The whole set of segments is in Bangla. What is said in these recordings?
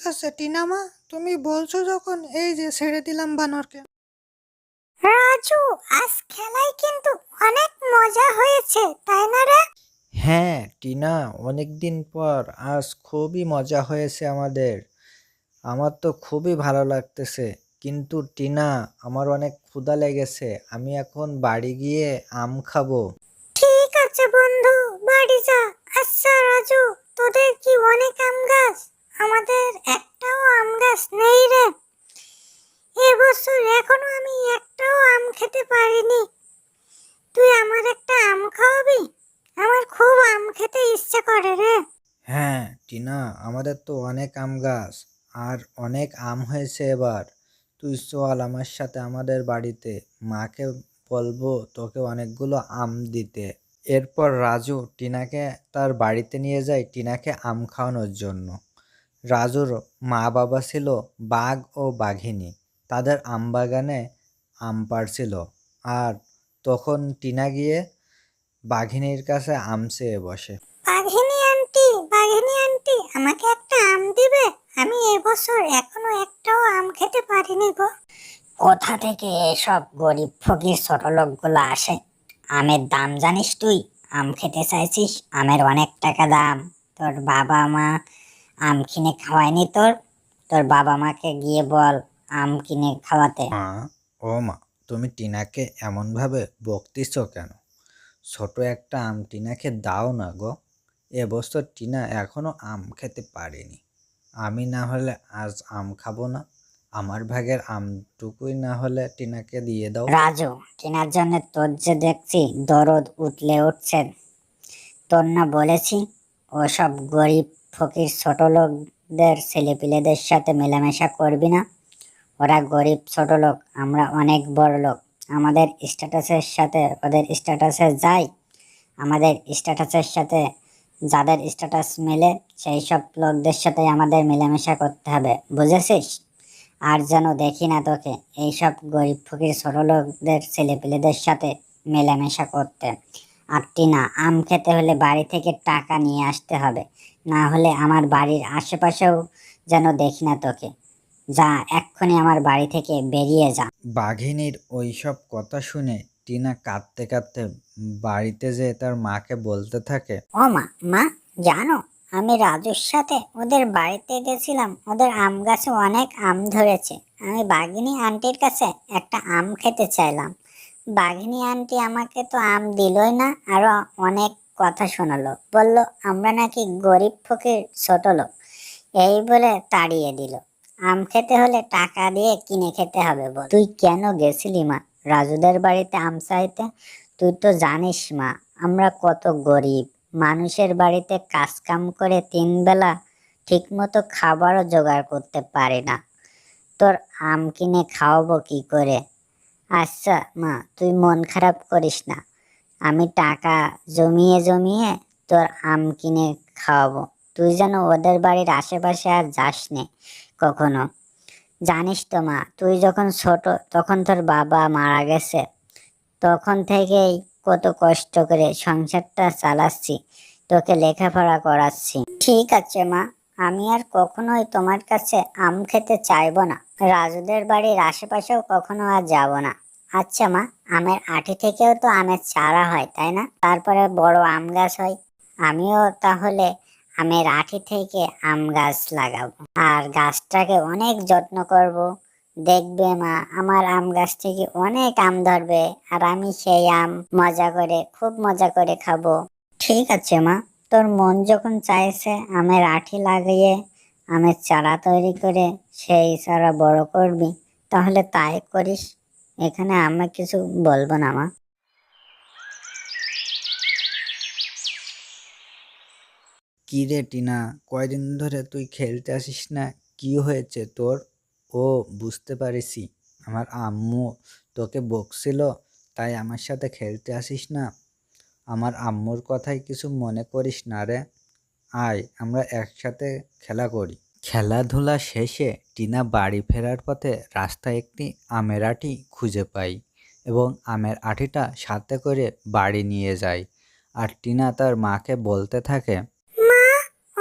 আছে টিনা মা, তুমি বলছো যখন এই যে ছেড়ে দিলাম বানরকে। রাজু, আজ খেলায় কিন্তু অনেক মজা হয়েছে, তাই না রে? হ্যাঁ টিনা, অনেকদিন পর আজ খুবই মজা হয়েছে আমাদের। আমার তো খুবই ভালো লাগতেছে। কিন্তু টিনা, আমার অনেক ক্ষুধা লেগেছে, আমি এখন বাড়ি গিয়ে আম খাবো। ঠিক আছে বন্ধু, বাড়ি যা। আচ্ছা রাজু, তোদের কি অনেক আম গাছ? আমাদের একটাও আম গাছ নেই রে। এবছর এখনো আমি একটাও আম খেতে পারিনি। তুই আমার একটা আম খাওয়াবি? আমার খুব আম খেতে ইচ্ছে করে রে। হ্যাঁ টিনা, আমাদের তো অনেক আম গাছ আর অনেক আম হয়েছে এবার। তুই চল আমার সাথে আমাদের বাড়িতে, মাকে বলবো তোকে অনেকগুলো আম দিতে। এরপর রাজু টিনাকে তার বাড়িতে নিয়ে যায় টিনাকে আম খাওয়ানোর জন্য। রাজুর মা বাবা ছিল বাঘ ও বাঘিনী। তাদের আম বাগানে আম পাড়ছিল। আর তখন টিনা গিয়ে বাঘিনীর কাছে আম চেয়ে বসে। বাঘিনী আন্টি, বাঘিনী আন্টি, আমাকে একটা আম দিবে? আমি এবছর এখনো একটাও আম খেতে পারিনি গো। কোথা থেকে এসব গরিব ফকির ছোট লোকগুলো আসে? আমের দাম জানিস তুই? আম খেতে চাইছিস? আমের অনেক টাকা দাম। তোর বাবা মা আম কিনে খাওয়ায়নি তোর? তোর বাবা মাকে গিয়ে বল আম কিনে খাওয়াতে। মা, ও মা, তুমি টিনাকে এমনভাবে বকতিছ কেন? ছোট একটা আম টিনাকে দাও না গো। এবছর টিনা এখনো আম খেতে পারেনি। আমি না হলে আজ আম খাবো না। আমার ভাগের আমটুকুই না হলে টিনাকে দিয়ে দাও। রাজু, কেনার জন্য তোর যে দেখছি দরদ উতলে উঠছে। তোর না বলেছি ওসব গরিব ফকির ছোট লোকদের ছেলেপিলেদের সাথে মেলামেশা করবি না। ওরা গরিব ছোট লোক, আমরা অনেক বড় লোক। আমাদের স্ট্যাটাসের সাথে ওদের স্ট্যাটাসে যাই। আমাদের স্ট্যাটাসের সাথে যাদের স্ট্যাটাস মেলে সেই সব লোকদের সাথে আমাদের মেলামেশা করতে হবে, বুঝেছিস? আর যেন দেখি না তোকে এইসব গরিব ফকির ছোট লোকদের ছেলেপিলেদের সাথে মেলামেশা করতে। আর টিনা, আম খেতে হলে বাড়ি থেকে টাকা নিয়ে আসতে হবে, না হলে আমার বাড়ির আশেপাশেও যেন দেখি না তোকে। যা, এক্ষুনি আমার বাড়ি থেকে বেরিয়ে যা। বাঘিনীর ওইসব কথা শুনে টিনা কাঁদতে কাঁদতে বাড়িতে যেয়ে তার মাকে বলতে থাকে। ও মা, মা, জানো আমি রাজুর সাথে ওদের বাড়িতে গেছিলাম, ওদের আম গাছে অনেক আম ধরেছে। আমি বাঘিনী আন্টির কাছে একটা আম খেতে চাইলাম। বাঘিনী আন্টি আমাকে তো আম দিলই না, আরো অনেক কথা শোনালো, বললো আমরা নাকি গরিব ফকির ছোট লোক, এই বলে তাড়িয়ে দিল। আম খেতে হলে টাকা দিয়ে কিনে খেতে হবে বল। তুই কেন গেছিলি মা রাজুদের বাড়িতে আম চাইতে? তুই তো জানিস মা, আমরা কত গরিব। মানুষের বাড়িতে কাজ কাম করে তিন বেলা ঠিক মতো খাবারও জোগাড় করতে পারি না। তোর আম কিনে খাওয়াবো কি করে? আচ্ছা মা, তুই মন খারাপ করিস না। আমি টাকা জমিয়ে জমিয়ে তোর আম কিনে খাওয়াবো। তুই যেন ওদের বাড়ির আশেপাশে আর যাস নে কখনো। জানিস তো মা, তুই যখন ছোট তখন তোর বাবা মারা গেছে। তখন থেকেই কত কষ্ট করে সংসারটা চালাচ্ছি, তোকে লেখাপড়া করাচ্ছি। ঠিক আছে মা, আমি আর কখনোই তোমার কাছে আম খেতে চাইবো না। রাজুদের বাড়ির আশেপাশেও কখনো আর যাব না। আচ্ছা মা, আমের আটি থেকেও তো আমের চারা হয়, তাই না? তারপরে বড় আম গাছ হয়। আমিও তাহলে আমের আটি থেকে আম গাছ লাগাবো আর গাছটাকে অনেক যত্ন করব। দেখবে মা, আমার আম গাছ থেকে অনেক আম ধরবে আর আমি সেই আম মজা করে, খুব মজা করে খাবো। ঠিক আছে মা, তোর মন যখন চাইছে আমের আঠি লাগিয়ে আমের চারা তৈরি করে সেই চারা বড় করবি, তাহলে তাই করিস। এখানে আমি কিছু বলবো না মা। কি রে টিনা, কয়দিন ধরে তুই খেলতে আসিস না? কি হয়েছে তোর? ও, বুঝতে পারিছি, আমার আম্মু তোকে বকছিল, তাই আমার সাথে খেলতে আসিস না। আমার আম্মুর কথাই কিছু মনে করিস না রে। আয়, আমরা একসাথে খেলা করি। খেলাধুলা শেষে টিনা বাড়ি ফেরার পথে রাস্তায় একটি আমের আঁটি খুঁজে পাই এবং আমের আঁটিটা সাথে করে বাড়ি নিয়ে যায়। আর টিনা তার মাকে বলতে থাকে। মা,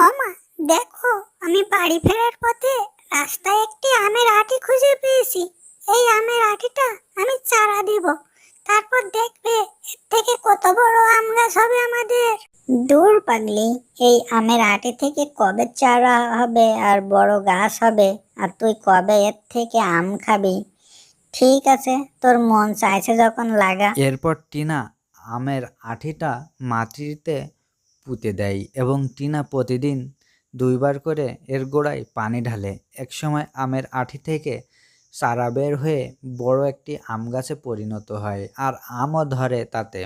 ও মা, দেখো আমি বাড়ি ফেরার পথে রাস্তায় একটি আমের আঁটি খুঁজে পেয়েছি। এই আমের আঁটিটা আমি চারা দিব, তারপর দেখবে এর থেকে কত বড় আম গাছ হবে আমাদের। দূর পাগলি, এই আমের আঁটি থেকে কবে চারা হবে আর বড় গাছ হবে, আর তুই কবে এর থেকে আম খাবি? ঠিক আছে, তোর মন চাইছে যখন লাগা। এরপর টিনা আমের আঠিটা মাটিতে পুঁতে দেয় এবং টিনা প্রতিদিন 2বার করে এর গোড়ায় পানি ঢালে। একসময় আমের আঠি থেকে চারা বের হয়ে বড় একটি আম গাছে পরিণত হয় আর আমও ধরে তাতে।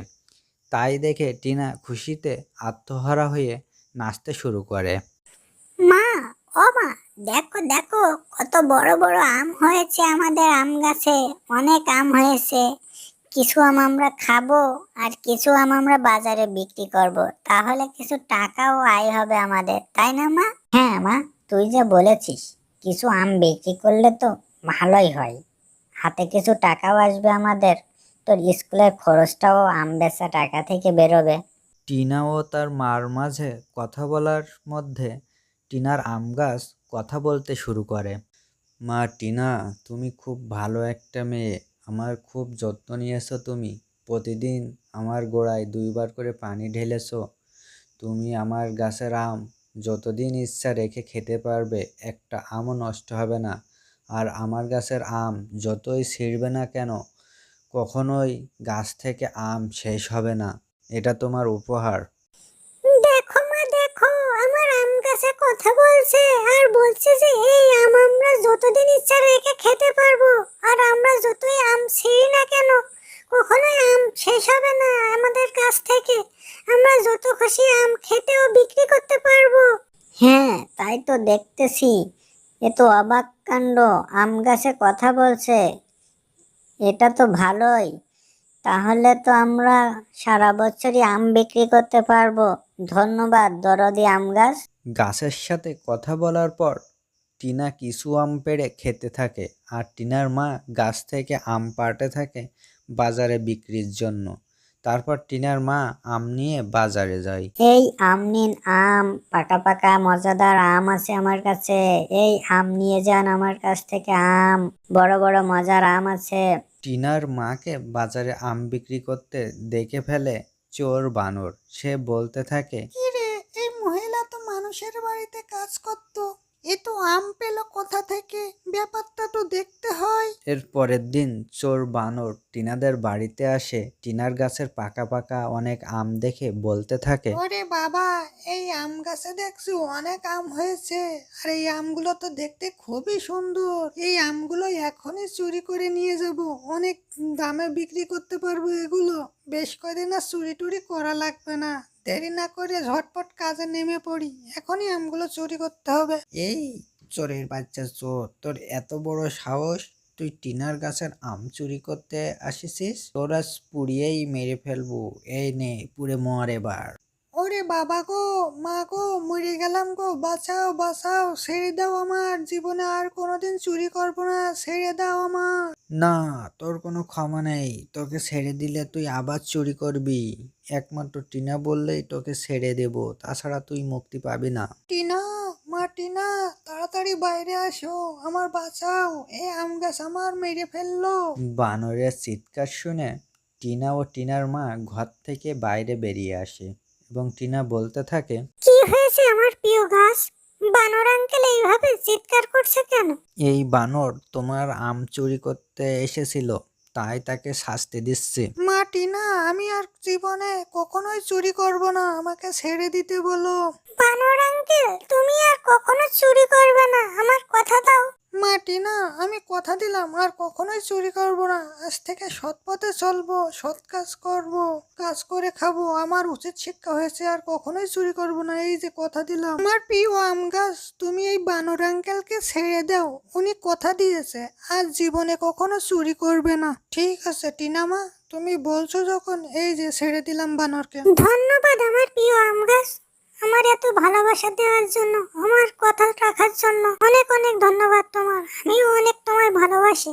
তাই দেখে টিনা খুশিতে আত্মহারা হয়ে নাচতে শুরু করে। মা, ও মা, দেখো দেখো কত বড় বড় আম হয়েছে আমাদের আম গাছে। অনেক আম হয়েছে। কিছু আম আমরা খাবো আর কিছু আম আমরা বাজারে বিক্রি করব, তাহলে কিছু টাকাও আয় হবে আমাদের, তাই না মা? হ্যাঁ মা, তুই যে বলেছিস, কিছু আম বিক্রি করলে তো ভালোই হয়, হাতে কিছু টাকাও আসবে আমাদের। তোর স্কুলের খরচটাও আম বেচা টাকা থেকে বেরোবে। টিনা ও তার মার মাঝে কথা বলার মধ্যে টিনার আম গাছ কথা বলতে শুরু করে। মা টিনা, তুমি খুব ভালো একটা মেয়ে, আমার খুব যত্ন নিয়েছো তুমি। প্রতিদিন আমার গোড়ায় 2বার করে পানি ঢেলেছো। তুমি আমার গাছের আম যতদিন ইচ্ছা রেখে খেতে পারবে, একটা আমও নষ্ট হবে না। আর আমার গাছের আম যতই ছিঁড়বে না কেন, কখনোই গাছ থেকে আম শেষ হবে না। এটা তোমার উপহার। দেখো মা, দেখো আমার আম গাছে কথা বলছে আর বলছে যে এই আম আমরা যতদিন ইচ্ছা রেখে খেতে পারবো, আর আমরা যতই আম ছিঁড়ি না কেন কখনোই আম শেষ হবে না আমাদের গাছ থেকে। আমরা যত খুশি আম খেতে ও বিক্রি করতে পারবো। হ্যাঁ, তাই তো দেখতেছি। এ তো অবাক কাণ্ড, আম গাছে কথা বলছে। এটা তো ভালোই। তাহলে তো আমরা সারা বছরই আম বিক্রি করতে পারবো। ধন্যবাদ দরদি আম গাছ। গাছের সাথে কথা বলার পর টিনা কিছু আম পেড়ে খেতে থাকে আর টিনার মা গাছ থেকে আম পাড়তে থাকে বাজারে বিক্রির জন্য। তারপর টিনার মা আম নিয়ে বাজারে যায়। এই আম নিন আম, পাকা পাকা মজাদার আম আছে আমার কাছে। এই আম নিয়ে যান আমার কাছ থেকে আম, বড় বড় মজার আম আছে। টিনার মাকে বাজারে আম বিক্রি করতে দেখে ফেলে চোর বানর। সে বলতে থাকে, কিরে, এই মহিলা তো মানুষের বাড়িতে কাজ করত, এ তো আম পেল কোথা থেকে? ব্যাপারটা তো দেখতে হয়। এর পরের দিন চোর বানর টিনাদের বাড়িতে আসে। টিনার গাছের পাকা পাকা অনেক আম দেখে বলতে থাকে, ওরে বাবা, এই আম গাছে দেখছি অনেক আম হয়েছে, আর এই আমগুলো তো দেখতে খুবই সুন্দর। এই আমগুলো এখনই চুরি করে নিয়ে যাব, অনেক দামে বিক্রি করতে পারবো এগুলো। বেশ কদিন আর চুরি টুরি করা লাগবে না। দেরি না করে ঝটপট কাজে নেমে পড়ি, এখনই আমগুলো চুরি করতে হবে। এই চোরের বাচ্চা চোর, তোর এত বড় সাহস, তুই টিনার গাছের আম চুরি করতে আসিছিস? তোর আজ পুড়িয়েই মেরে ফেলবো। এই নে, পুড়ে মর এবার। ওরে বাবা গো, মা গো, মরে গেলাম গো, বাঁচাও বাঁচাও, ছেড়ে দাও, আমার জীবনে আর কোনোদিন চুরি করবো না, ছেড়ে দাও আমার। না, তোর কোনো ক্ষমা নেই। তোকে ছেড়ে দিলে তুই আবার চুরি করবি। একমাত্র টিনা বললেই তোকে ছেড়ে দেব, তাছাড়া তুই মুক্তি পাবি না। টিনা, মা টিনা, তাড়াতাড়ি বাইরে আসো, আমার বাঁচাও, এই আম গাছ আমার মেরে ফেললো। বানরের চিৎকার শুনে টিনা ও টিনার মা ঘর থেকে বাইরে বেরিয়ে আসে এবং টিনা বলতে থাকে, কি হয়েছে আমার প্রিয় গাছ? বানর আঙ্কেল এইভাবে চিৎকার করছে কেন? এই বানর তোমার আম চুরি করতে এসেছিল, তাই তাকে শাস্তি দিচ্ছি। মা টিনা, আমি আর জীবনে কখনোই চুরি করব না, আমাকে ছেড়ে দিতে বলো। বানর আঙ্কেল, তুমি আর কখনো চুরি করবে না, আমার কথা দাও। মা টিনা, আমি কথা দিলাম আর কখনোই চুরি করব না। আজ থেকে সৎ পথে চলবো, সৎ কাজ করব, কাজ করে খাবো। আমার উচিত শিক্ষা হয়েছে, আর কখনোই চুরি করব না, এই যে কথা দিলাম। আমার প্রিয় আম গাছ, তুমি এই বানর আঙ্কেলকে ছেড়ে দাও, উনি কথা দিয়েছে আজ জীবনে কখনো চুরি করবে না। ঠিক আছে টিনা মা, তুমি বলছো যখন, এই যে ছেড়ে দিলাম বানরকে। ধন্যবাদ আমার প্রিয় আম গাছ, আমার এত ভালোবাসা দেওয়ার জন্য, আমার কথা রাখার জন্য অনেক অনেক ধন্যবাদ তোমার। আমিও অনেক তোমায় ভালোবাসি।